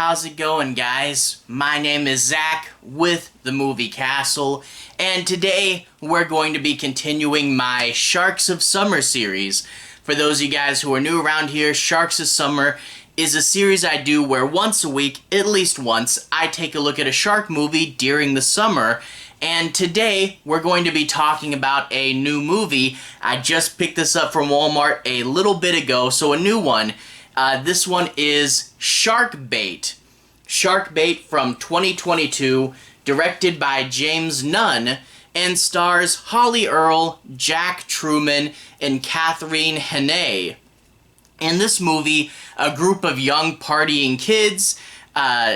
How's it going, guys? My name is Zach with the Movie Castle, and today we're going to be continuing my Sharks of Summer series. For those of you guys who are new around here, Sharks of Summer is a series I do where once a week, at least once, I take a look at a shark movie during the summer. And today, we're going to be talking about a new movie. I just picked this up from Walmart a little bit ago, so a new one. This one is Shark Bait. Shark Bait from 2022, directed by James Nunn, and stars Holly Earl, Jack Trueman, and Catherine Hannay. In this movie, a group of young partying kids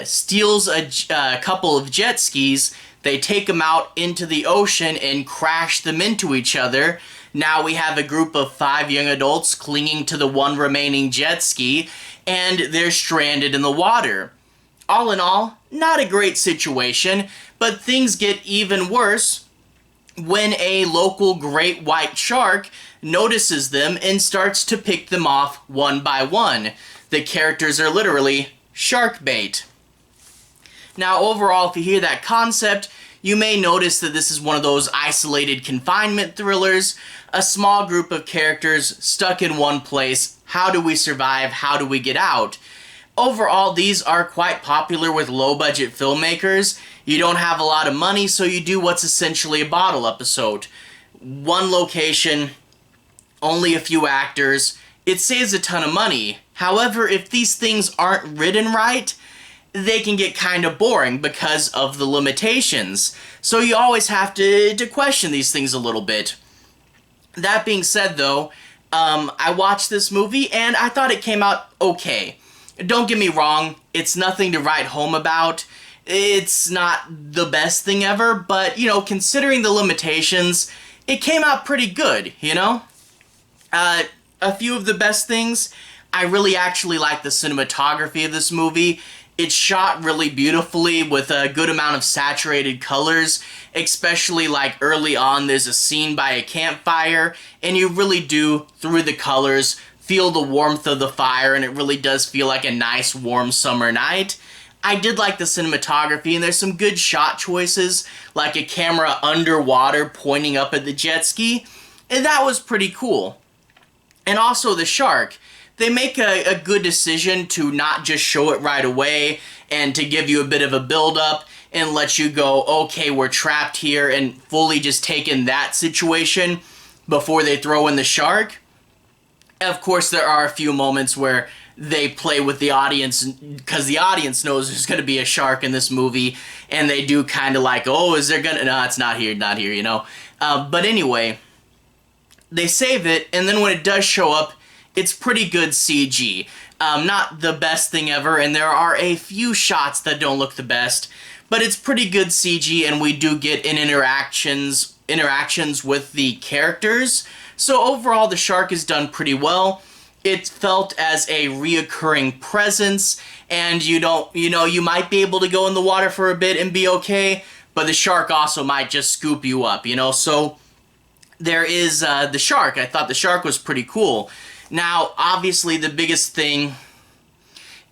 steals a couple of jet skis. They take them out into the ocean and crash them into each other. Now we have a group of 5 young adults clinging to the one remaining jet ski, and they're stranded in the water. All in all, not a great situation, but things get even worse when a local great white shark notices them and starts to pick them off one by one. The characters are literally shark bait. Now overall, if you hear that concept, you may notice that this is one of those isolated confinement thrillers, a small group of characters stuck in one place. How do we survive? How do we get out? Overall, these are quite popular with low-budget filmmakers. You don't have a lot of money, so you do what's essentially a bottle episode. One location, only a few actors. It saves a ton of money. However, if these things aren't written right, they can get kind of boring because of the limitations. So you always have to question these things a little bit. That being said, though, I watched this movie and I thought it came out okay. Don't get me wrong, it's nothing to write home about. It's not the best thing ever, but, you know, considering the limitations, it came out pretty good, you know? A few of the best things, I really actually like the cinematography of this movie. It's shot really beautifully with a good amount of saturated colors, especially like early on there's a scene by a campfire, and you really do, through the colors, feel the warmth of the fire, and it really does feel like a nice warm summer night. I did like the cinematography, and there's some good shot choices, like a camera underwater pointing up at the jet ski, and that was pretty cool. And also the shark. They make a good decision to not just show it right away and to give you a bit of a build-up and let you go, okay, we're trapped here, and fully just take in that situation before they throw in the shark. Of course, there are a few moments where they play with the audience because the audience knows there's going to be a shark in this movie, and they do kind of like, oh, is there going to... No, it's not here, you know. But anyway, they save it, and then when it does show up, it's pretty good CG. Not the best thing ever, and there are a few shots that don't look the best, but it's pretty good CG, and we do get in interactions with the characters. So overall, the shark is done pretty well. It felt as a reoccurring presence, and you might be able to go in the water for a bit and be okay, but the shark also might just scoop you up, you know? So there is the shark. I thought the shark was pretty cool. Now, obviously, the biggest thing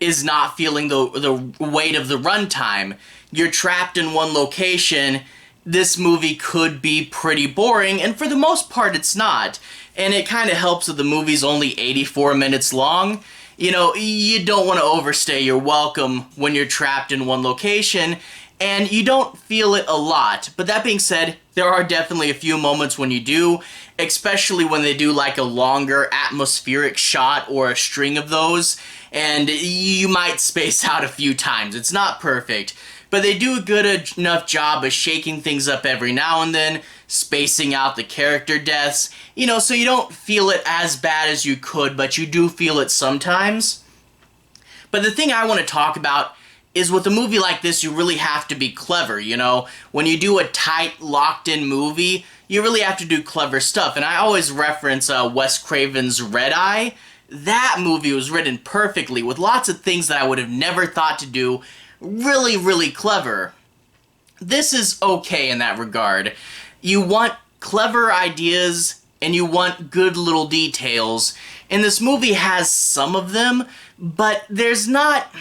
is not feeling the weight of the runtime. You're trapped in one location. This movie could be pretty boring, and for the most part, it's not. And it kind of helps that the movie's only 84 minutes long. You know, you don't want to overstay your welcome when you're trapped in one location, and you don't feel it a lot. But that being said, there are definitely a few moments when you do, especially when they do like a longer atmospheric shot or a string of those, and you might space out a few times. It's not perfect, but they do a good enough job of shaking things up every now and then, spacing out the character deaths, you know, so you don't feel it as bad as you could, but you do feel it sometimes. But the thing I want to talk about is with a movie like this, you really have to be clever, you know? When you do a tight, locked-in movie, you really have to do clever stuff. And I always reference Wes Craven's Red Eye. That movie was written perfectly, with lots of things that I would have never thought to do. Really, really clever. This is okay in that regard. You want clever ideas, and you want good little details, and this movie has some of them, but there's not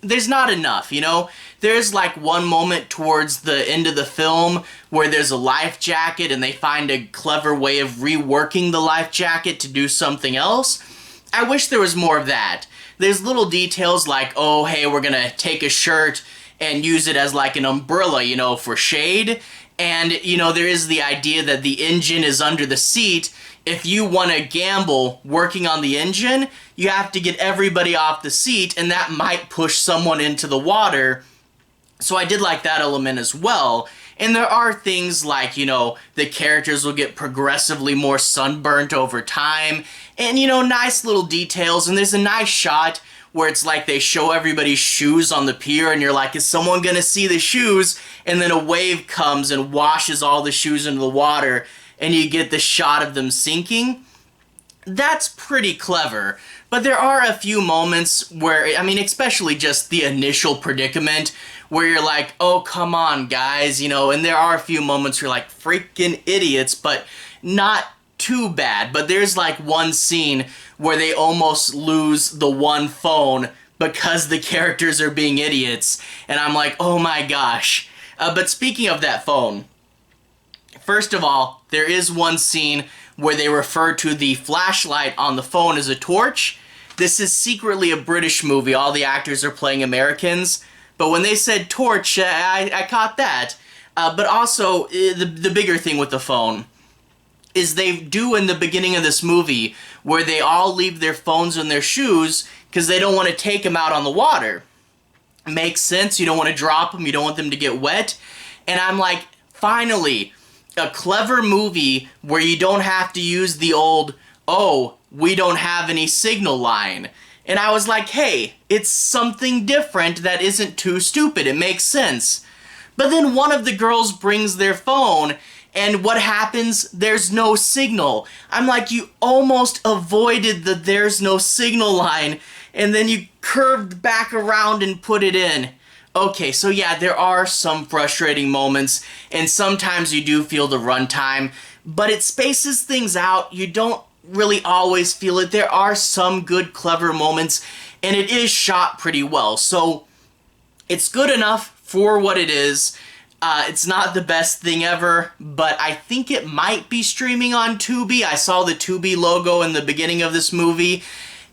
there's not enough, you know? There's like one moment towards the end of the film where there's a life jacket and they find a clever way of reworking the life jacket to do something else. I wish there was more of that. There's little details like, oh, hey, we're gonna take a shirt and use it as like an umbrella, you know, for shade. And, you know, there is the idea that the engine is under the seat. If you want to gamble working on the engine, you have to get everybody off the seat, and that might push someone into the water. So I did like that element as well. And there are things like, you know, the characters will get progressively more sunburnt over time. And, you know, nice little details. And there's a nice shot where it's like they show everybody's shoes on the pier and you're like, is someone gonna see the shoes? And then a wave comes and washes all the shoes into the water and you get the shot of them sinking. That's pretty clever. But there are a few moments where, I mean, especially just the initial predicament where you're like, oh, come on, guys, you know, and there are a few moments where you're like, freaking idiots, but not too bad. But there's like one scene where they almost lose the one phone because the characters are being idiots, and I'm like, oh my gosh. But speaking of that phone, first of all, there is one scene where they refer to the flashlight on the phone as a torch. This is secretly a British movie. All the actors are playing Americans. But when they said torch, I caught that. But also, the bigger thing with the phone is they do in the beginning of this movie where they all leave their phones in their shoes because they don't want to take them out on the water. Makes sense. You don't want to drop them. You don't want them to get wet. And I'm like, finally, a clever movie where you don't have to use the old, oh, we don't have any signal line. And I was like, hey, it's something different that isn't too stupid. It makes sense. But then one of the girls brings their phone, and what happens? There's no signal. I'm like, you almost avoided the there's no signal line, and then you curved back around and put it in. Okay, so yeah, there are some frustrating moments, and sometimes you do feel the runtime, but it spaces things out. You don't really always feel it. There are some good, clever moments, and it is shot pretty well. So it's good enough for what it is. It's not the best thing ever, but I think it might be streaming on Tubi. I saw the Tubi logo in the beginning of this movie.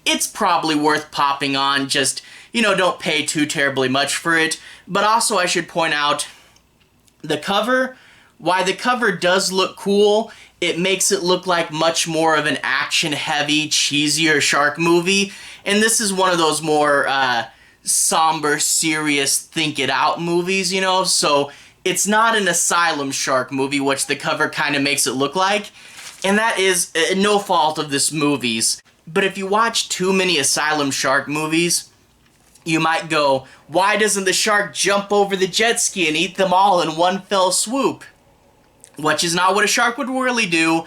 It's probably worth popping on. Just, you know, don't pay too terribly much for it. But also I should point out the cover. Why the cover does look cool, it makes it look like much more of an action-heavy, cheesier shark movie. And this is one of those more somber, serious, think-it-out movies, you know? So it's not an asylum shark movie, which the cover kind of makes it look like. And that is no fault of this movie's. But if you watch too many asylum shark movies, you might go, why doesn't the shark jump over the jet ski and eat them all in one fell swoop? Which is not what a shark would really do,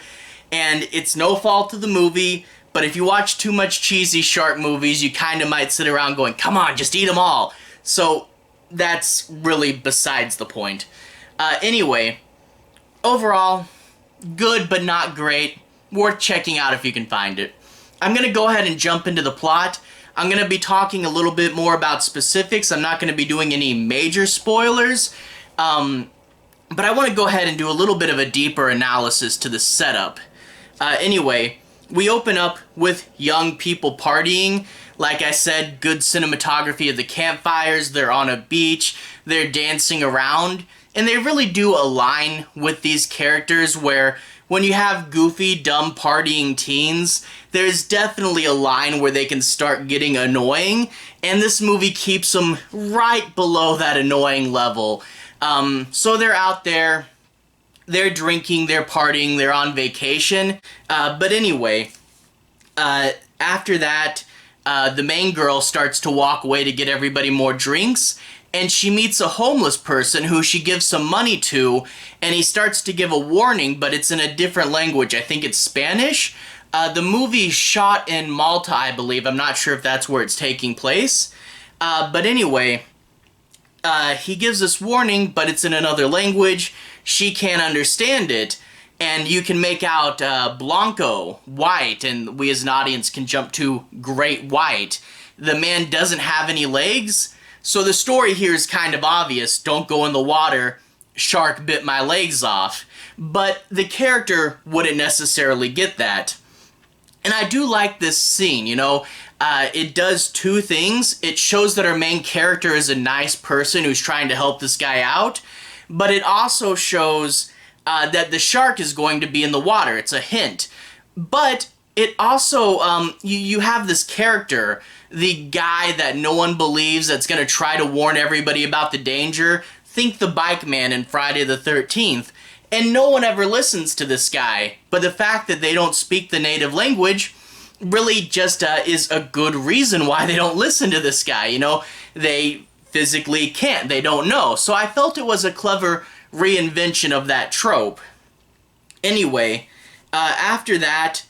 and it's no fault of the movie, but if you watch too much cheesy shark movies, you kind of might sit around going, come on, just eat them all. So that's really besides the point. Anyway, overall, good but not great. Worth checking out if you can find it. I'm going to go ahead and jump into the plot. I'm going to be talking a little bit more about specifics. I'm not going to be doing any major spoilers. But I want to go ahead and do a little bit of a deeper analysis to the setup. Anyway, we open up with young people partying. Like I said, good cinematography of the campfires. They're on a beach. They're dancing around. And they really do align with these characters where when you have goofy, dumb, partying teens, there's definitely a line where they can start getting annoying. And this movie keeps them right below that annoying level. So they're out there, they're drinking, they're partying, they're on vacation. But anyway, after that, the main girl starts to walk away to get everybody more drinks, and she meets a homeless person who she gives some money to, and he starts to give a warning, but it's in a different language. I think it's Spanish. The movie's shot in Malta, I believe. I'm not sure if that's where it's taking place. But anyway, he gives this warning, but it's in another language. She can't understand it, and you can make out Blanco, white, and we as an audience can jump to Great White. The man doesn't have any legs, So the story here is kind of obvious. Don't go in the water. Shark bit my legs off. But the character wouldn't necessarily get that. And I do like this scene, you know. It does two things. It shows that our main character is a nice person who's trying to help this guy out. But it also shows that the shark is going to be in the water. It's a hint. But it also, you have this character, the guy that no one believes that's going to try to warn everybody about the danger. Think the bike man in Friday the 13th. And no one ever listens to this guy. But the fact that they don't speak the native language really just is a good reason why they don't listen to this guy. You know, they physically can't. They don't know. So I felt it was a clever reinvention of that trope. Anyway, after that,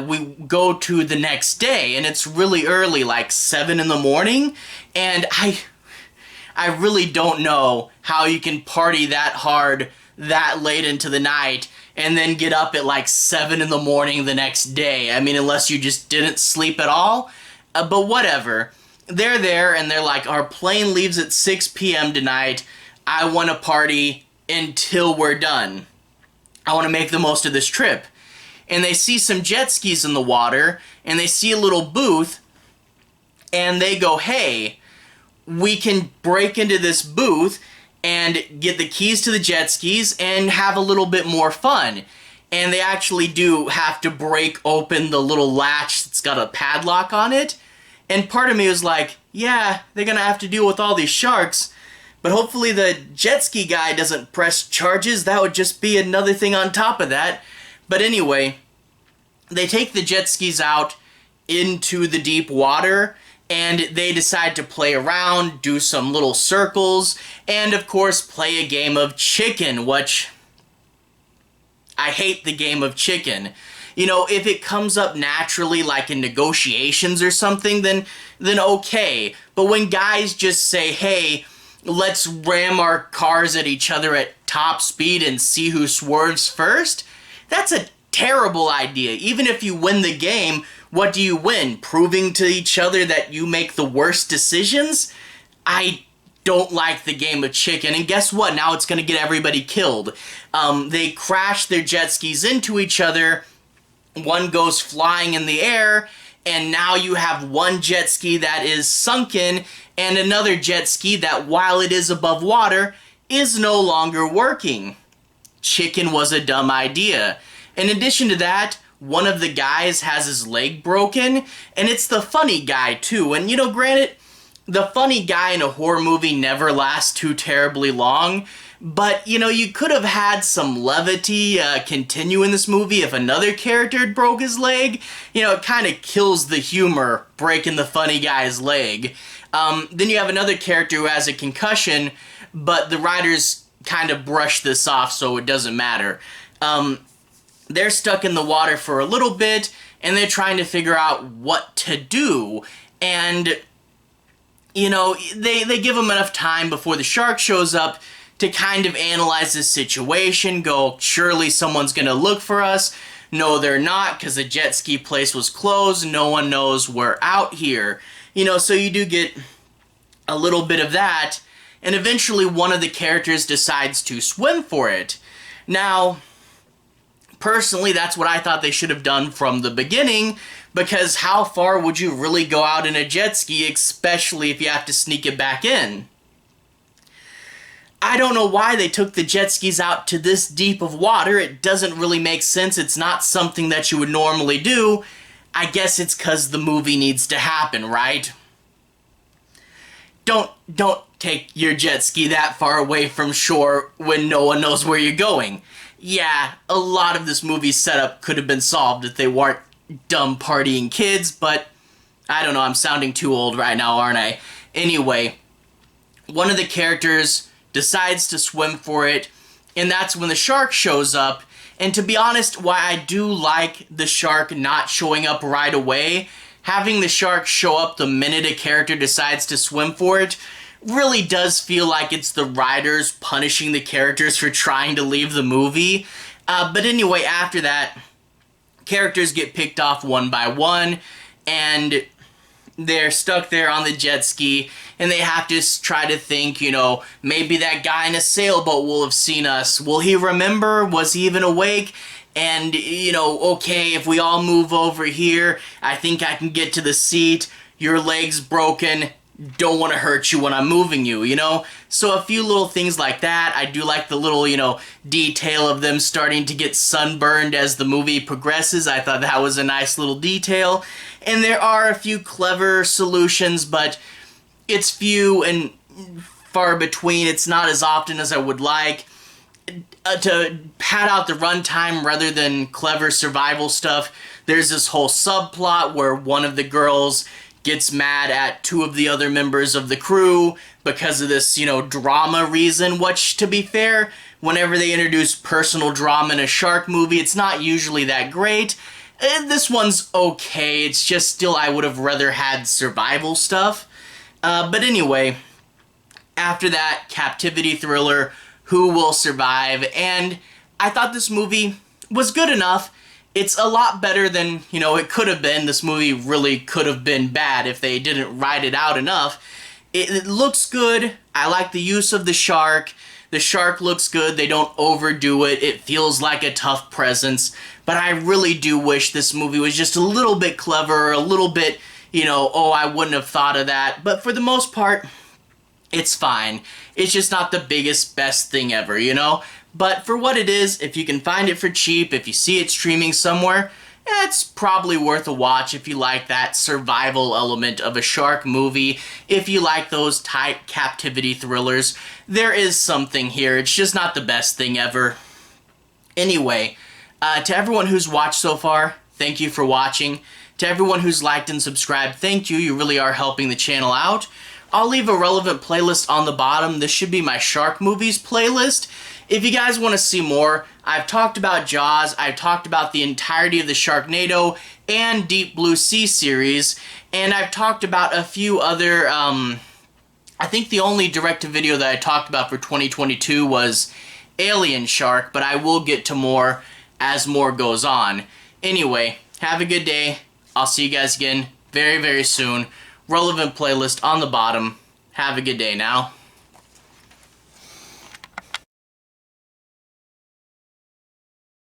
we go to the next day, and it's really early, like 7 in the morning, and I really don't know how you can party that hard that late into the night and then get up at like 7 in the morning the next day. I mean, unless you just didn't sleep at all. But whatever. They're there and they're like, our plane leaves at 6 p.m. tonight. I want to party until we're done. I want to make the most of this trip. And they see some jet skis in the water and they see a little booth and they go, hey, we can break into this booth and get the keys to the jet skis and have a little bit more fun. And they actually do have to break open the little latch that's got a padlock on it. And part of me was like, yeah, they're gonna have to deal with all these sharks, but hopefully the jet ski guy doesn't press charges. That would just be another thing on top of that. But anyway, they take the jet skis out into the deep water, and they decide to play around, do some little circles, and of course play a game of chicken, which I hate the game of chicken. You know, if it comes up naturally, like in negotiations or something, then okay. But when guys just say, hey, let's ram our cars at each other at top speed and see who swerves first, that's a terrible idea. Even if you win the game, what do you win? Proving to each other that you make the worst decisions? I don't like the game of chicken. And guess what? Now it's going to get everybody killed. They crash their jet skis into each other. One goes flying in the air, and now you have one jet ski that is sunken and another jet ski that, while it is above water, is no longer working. Chicken was a dumb idea. In addition to that, one of the guys has his leg broken, and it's the funny guy too. And you know, granted, the funny guy in a horror movie never lasts too terribly long, but you know, you could have had some levity continue in this movie if another character had broke his leg. You know, it kind of kills the humor, breaking the funny guy's leg. Then you have another character who has a concussion, but the writers kind of brush this off so it doesn't matter. They're stuck in the water for a little bit, and they're trying to figure out what to do. And, you know, they give them enough time before the shark shows up to kind of analyze the situation, go, surely someone's gonna look for us. No, they're not, because the jet ski place was closed. No one knows we're out here. You know, so you do get a little bit of that, and eventually one of the characters decides to swim for it. Now, personally, that's what I thought they should have done from the beginning, because how far would you really go out in a jet ski, especially if you have to sneak it back in? I don't know why they took the jet skis out to this deep of water. It doesn't really make sense. It's not something that you would normally do. I guess it's because the movie needs to happen, right? Don't take your jet ski that far away from shore when no one knows where you're going. Yeah, a lot of this movie's setup could have been solved if they weren't dumb partying kids, but I don't know, I'm sounding too old right now, aren't I? Anyway, one of the characters decides to swim for it, and that's when the shark shows up. And to be honest, why I do like the shark not showing up right away, having the shark show up the minute a character decides to swim for it, really does feel like it's the writers punishing the characters for trying to leave the movie. But anyway, after that, characters get picked off one by one, and they're stuck there on the jet ski, and they have to try to think, you know, maybe that guy in a sailboat will have seen us. Will he remember? Was he even awake? And, you know, okay, if we all move over here, I think I can get to the seat. Your leg's broken. Don't want to hurt you when I'm moving you, you know? So a few little things like that. I do like the little, you know, detail of them starting to get sunburned as the movie progresses. I thought that was a nice little detail. And there are a few clever solutions, but it's few and far between. It's not as often as I would like. To pad out the runtime rather than clever survival stuff, there's this whole subplot where one of the girls gets mad at two of the other members of the crew because of this, you know, drama reason, which, to be fair, whenever they introduce personal drama in a shark movie, it's not usually that great. This one's okay, it's just still I would have rather had survival stuff. But anyway, after that, captivity thriller, who will survive? And I thought this movie was good enough. It's a lot better than, you know, it could have been. This movie really could have been bad if they didn't write it out enough. It looks good. I like the use of the shark. The shark looks good. They don't overdo it. It feels like a tough presence. But I really do wish this movie was just a little bit clever, a little bit, you know, oh, I wouldn't have thought of that. But for the most part, it's fine. It's just not the biggest, best thing ever, you know? But for what it is, if you can find it for cheap, if you see it streaming somewhere, it's probably worth a watch if you like that survival element of a shark movie. If you like those tight captivity thrillers, there is something here. It's just not the best thing ever. Anyway, to everyone who's watched so far, thank you for watching. To everyone who's liked and subscribed, thank you. You really are helping the channel out. I'll leave a relevant playlist on the bottom. This should be my shark movies playlist. If you guys want to see more, I've talked about Jaws, I've talked about the entirety of the Sharknado and Deep Blue Sea series, and I've talked about a few other, I think the only direct-to-video that I talked about for 2022 was Alien Shark, but I will get to more as more goes on. Anyway, have a good day. I'll see you guys again very, very soon. Relevant playlist on the bottom. Have a good day now.